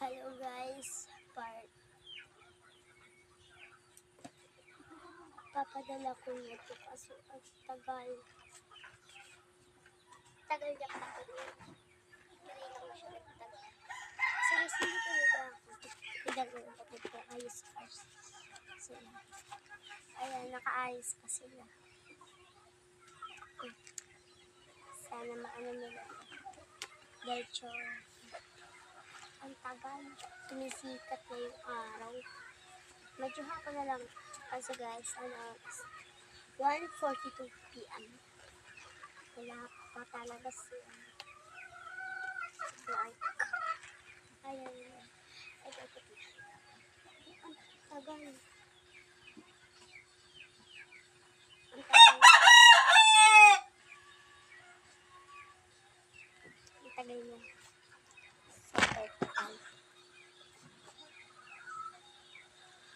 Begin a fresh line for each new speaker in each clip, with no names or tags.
Hello guys, papadala ko nito kaso ang tagal niya papadala. Hindi ko siya nagtagal. Sige, sige talaga ako. Idagawin ko ito ayos first. Sige. Ayan, nakaayos pa sila. Sana maano nila. Diretso. Ang tagal. Tumisikat na yung araw. Medyo hapon na lang. Kasi guys, 1:42 PM. Wala pa talaga sila. Like, ayan. Ang tagal. Ang tagal niya.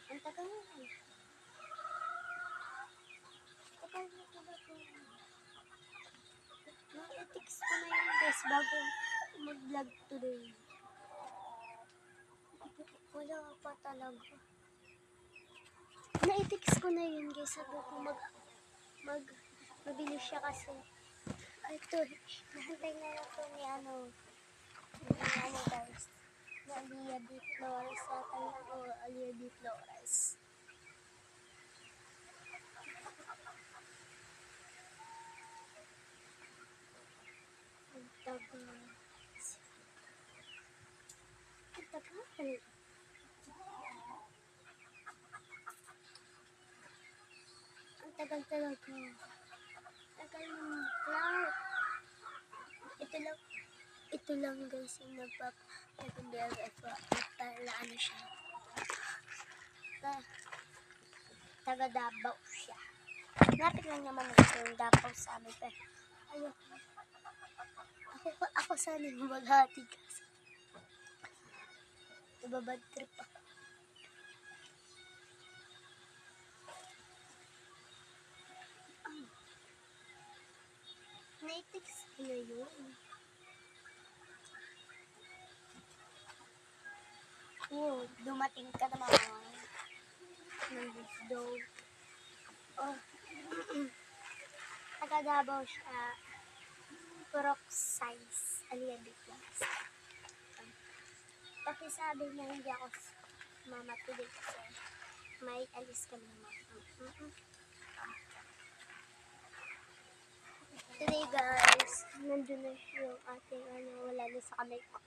Ang tagal niya. Tagal na talaga. Na-text ko na yun guys bago mag-vlog today. Wala pa talaga. Na-text ko na yun guys. Sabi ko mabilis siya kasi. Ito, nahantay na ito ni guys. Na Alia D. Flores. Alia D. Flores. Ang tagal. Ang tagal. Ang tagal talaga. Tagal ng cloud. Ito lang guys yung ano siya. Taga Davao siya. Lapit lang naman ito yung Davao sa amin. Pero ayun. Ako sana yung maghati kasi. Nababad trip ako. Na-text ko na yun. Dumating ka naman. Dog. Oh. Taga Davao siya. Purok size. Alia D. Flores. Kasi sabi niya hindi ako mama today kasi may alis kami naman. Today guys, nandun na yung ating wala na sa kamay ko.